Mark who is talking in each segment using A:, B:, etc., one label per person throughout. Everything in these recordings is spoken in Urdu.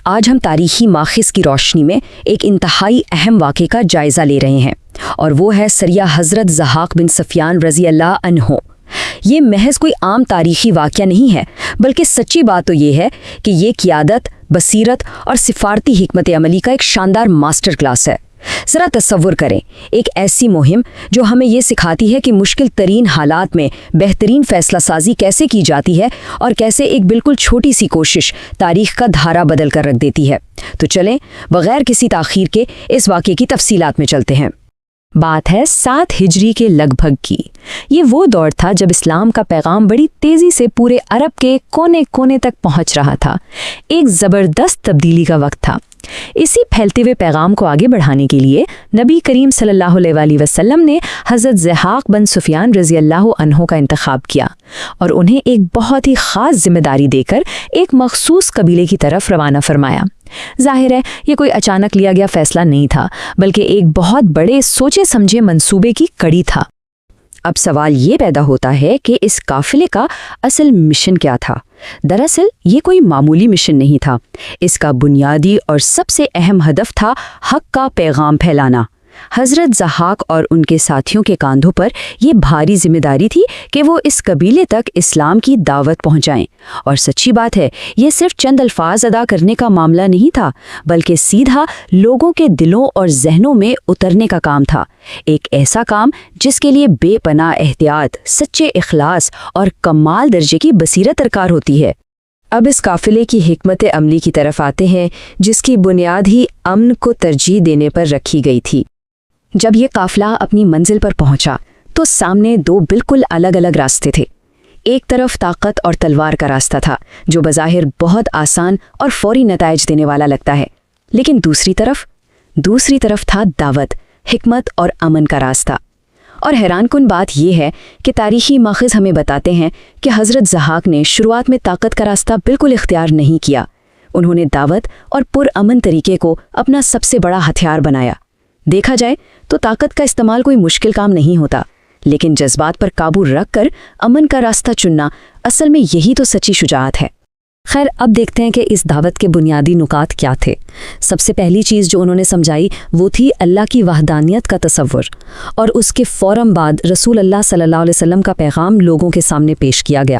A: آج ہم تاریخی ماخذ کی روشنی میں ایک انتہائی اہم واقعے کا جائزہ لے رہے ہیں، اور وہ ہے سریہ حضرت ضحاک بن سفیان رضی اللہ عنہ۔ یہ محض کوئی عام تاریخی واقعہ نہیں ہے، بلکہ سچی بات تو یہ ہے کہ یہ قیادت، بصیرت اور سفارتی حکمت عملی کا ایک شاندار ماسٹر کلاس ہے۔ ذرا تصور کریں، ایک ایسی مہم جو ہمیں یہ سکھاتی ہے کہ مشکل ترین حالات میں بہترین فیصلہ سازی کیسے کی جاتی ہے، اور کیسے ایک بالکل چھوٹی سی کوشش تاریخ کا دھارا بدل کر رکھ دیتی ہے۔ تو چلیں بغیر کسی تاخیر کے اس واقعے کی تفصیلات میں چلتے ہیں۔ بات ہے 7 ہجری کے لگ بھگ کی۔ یہ وہ دور تھا جب اسلام کا پیغام بڑی تیزی سے پورے عرب کے کونے کونے تک پہنچ رہا تھا۔ ایک زبردست تبدیلی کا وقت تھا۔ اسی پھیلتے ہوئے پیغام کو آگے بڑھانے کے لیے نبی کریم صلی اللہ علیہ وآلہ وسلم نے حضرت ضحاک بن سفیان رضی اللہ عنہ کا انتخاب کیا اور انہیں ایک بہت ہی خاص ذمہ داری دے کر ایک مخصوص قبیلے کی طرف روانہ فرمایا۔ ظاہر ہے یہ کوئی اچانک لیا گیا فیصلہ نہیں تھا، بلکہ ایک بہت بڑے سوچے سمجھے منصوبے کی کڑی تھا۔ اب سوال یہ پیدا ہوتا ہے کہ اس قافلے کا اصل مشن کیا تھا؟ دراصل یہ کوئی معمولی مشن نہیں تھا۔ اس کا بنیادی اور سب سے اہم ہدف تھا حق کا پیغام پھیلانا۔ حضرت ضحاک اور ان کے ساتھیوں کے کاندھوں پر یہ بھاری ذمہ داری تھی کہ وہ اس قبیلے تک اسلام کی دعوت پہنچائیں۔ اور سچی بات ہے، یہ صرف چند الفاظ ادا کرنے کا معاملہ نہیں تھا، بلکہ سیدھا لوگوں کے دلوں اور ذہنوں میں اترنے کا کام تھا۔ ایک ایسا کام جس کے لیے بے پناہ احتیاط، سچے اخلاص اور کمال درجے کی بصیرت درکار ہوتی ہے۔ اب اس قافلے کی حکمت عملی کی طرف آتے ہیں، جس کی بنیاد ہی امن کو ترجیح دینے پر رکھی گئی تھی۔ جب یہ قافلہ اپنی منزل پر پہنچا تو سامنے 2 بالکل الگ الگ راستے تھے۔ ایک طرف طاقت اور تلوار کا راستہ تھا، جو بظاہر بہت آسان اور فوری نتائج دینے والا لگتا ہے، لیکن دوسری طرف تھا دعوت، حکمت اور امن کا راستہ۔ اور حیران کن بات یہ ہے کہ تاریخی ماخذ ہمیں بتاتے ہیں کہ حضرت ضحاک نے شروعات میں طاقت کا راستہ بالکل اختیار نہیں کیا۔ انہوں نے دعوت اور پرامن طریقے کو اپنا سب سے بڑا ہتھیار بنایا۔ دیکھا جائے تو طاقت کا استعمال کوئی مشکل کام نہیں ہوتا، لیکن جذبات پر قابو رکھ کر امن کا راستہ چننا اصل میں یہی تو سچی شجاعت ہے۔ خیر، اب دیکھتے ہیں کہ اس دعوت کے بنیادی نکات کیا تھے۔ سب سے پہلی چیز جو انہوں نے سمجھائی وہ تھی اللہ کی وحدانیت کا تصور، اور اس کے فوراً بعد رسول اللہ صلی اللہ علیہ وسلم کا پیغام لوگوں کے سامنے پیش کیا گیا۔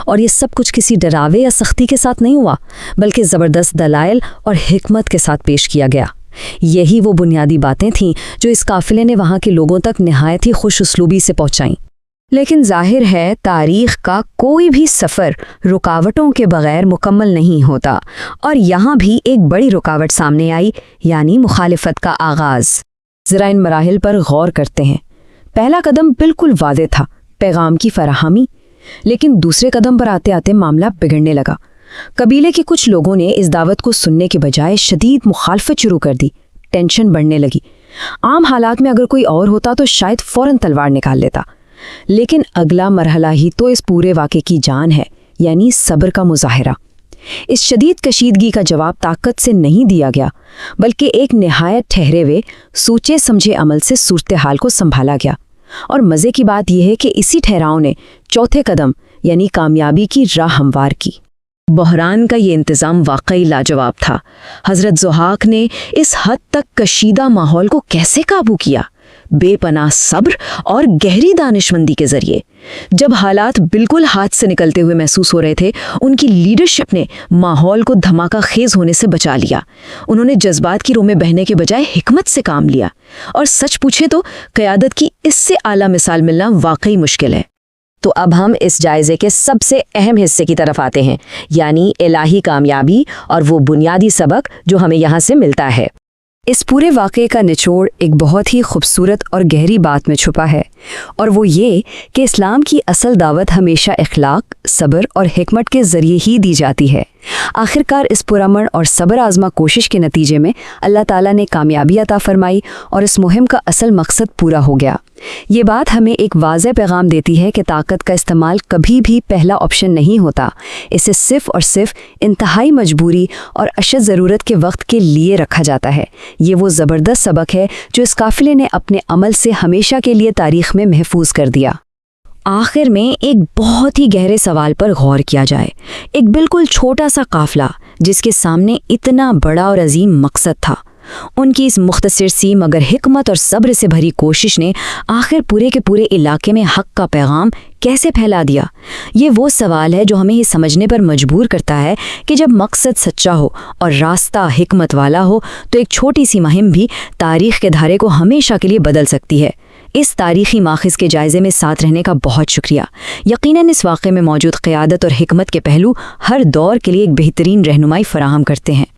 A: اور یہ سب کچھ کسی ڈراوے یا سختی کے ساتھ نہیں ہوا، بلکہ زبردست دلائل اور حکمت کے ساتھ پیش کیا گیا۔ یہی وہ بنیادی باتیں تھیں جو اس قافلے نے وہاں کے لوگوں تک نہایت ہی خوش اسلوبی سے پہنچائیں۔ لیکن ظاہر ہے تاریخ کا کوئی بھی سفر رکاوٹوں کے بغیر مکمل نہیں ہوتا، اور یہاں بھی ایک بڑی رکاوٹ سامنے آئی، یعنی مخالفت کا آغاز۔ ذرا ان مراحل پر غور کرتے ہیں۔ پہلا قدم بالکل واضح تھا، پیغام کی فراہمی، لیکن دوسرے قدم پر آتے آتے معاملہ بگڑنے لگا۔ قبیلے کے کچھ لوگوں نے اس دعوت کو سننے کے بجائے شدید مخالفت شروع کر دی۔ ٹینشن بڑھنے لگی۔ عام حالات میں اگر کوئی اور ہوتا تو شاید فوراً تلوار نکال لیتا، لیکن اگلا مرحلہ ہی تو اس پورے واقعے کی جان ہے، یعنی صبر کا مظاہرہ۔ اس شدید کشیدگی کا جواب طاقت سے نہیں دیا گیا، بلکہ ایک نہایت ٹھہرے ہوئے سوچے سمجھے عمل سے صورتحال کو سنبھالا گیا۔ اور مزے کی بات یہ ہے کہ اسی ٹھہراؤ نے چوتھے قدم یعنی کامیابی کی راہ ہموار کی۔ بحران کا یہ انتظام واقعی لاجواب تھا۔ حضرت ضحاک نے اس حد تک کشیدہ ماحول کو کیسے قابو کیا؟ بے پناہ صبر اور گہری دانشمندی کے ذریعے۔ جب حالات بالکل ہاتھ سے نکلتے ہوئے محسوس ہو رہے تھے، ان کی لیڈرشپ نے ماحول کو دھماکہ خیز ہونے سے بچا لیا۔ انہوں نے جذبات کی رو میں بہنے کے بجائے حکمت سے کام لیا، اور سچ پوچھے تو قیادت کی اس سے اعلیٰ مثال ملنا واقعی مشکل ہے۔ تو اب ہم اس جائزے کے سب سے اہم حصے کی طرف آتے ہیں، یعنی الہی کامیابی اور وہ بنیادی سبق جو ہمیں یہاں سے ملتا ہے۔ اس پورے واقعے کا نچوڑ ایک بہت ہی خوبصورت اور گہری بات میں چھپا ہے، اور وہ یہ کہ اسلام کی اصل دعوت ہمیشہ اخلاق، صبر اور حکمت کے ذریعے ہی دی جاتی ہے۔ آخرکار اس پرامن اور صبر آزما کوشش کے نتیجے میں اللہ تعالیٰ نے کامیابی عطا فرمائی، اور اس مہم کا اصل مقصد پورا ہو گیا۔ یہ بات ہمیں ایک واضح پیغام دیتی ہے کہ طاقت کا استعمال کبھی بھی پہلا آپشن نہیں ہوتا۔ اسے صرف اور صرف انتہائی مجبوری اور اشد ضرورت کے وقت کے لیے رکھا جاتا ہے۔ یہ وہ زبردست سبق ہے جو اس قافلے نے اپنے عمل سے ہمیشہ کے لیے تاریخ میں محفوظ کر دیا۔ آخر میں ایک بہت ہی گہرے سوال پر غور کیا جائے۔ ایک بالکل چھوٹا سا قافلہ جس کے سامنے اتنا بڑا اور عظیم مقصد تھا۔ ان کی اس مختصر سی مگر حکمت اور صبر سے بھری کوشش نے آخر پورے کے پورے علاقے میں حق کا پیغام کیسے پھیلا دیا؟ یہ وہ سوال ہے جو ہمیں یہ سمجھنے پر مجبور کرتا ہے کہ جب مقصد سچا ہو اور راستہ حکمت والا ہو تو ایک چھوٹی سی مہم بھی تاریخ کے دھارے کو ہمیشہ کے لیے بدل سکتی ہے۔ اس تاریخی ماخذ کے جائزے میں ساتھ رہنے کا بہت شکریہ۔ یقیناً اس واقعے میں موجود قیادت اور حکمت کے پہلو ہر دور کے لیے ایک بہترین رہنمائی فراہم کرتے ہیں۔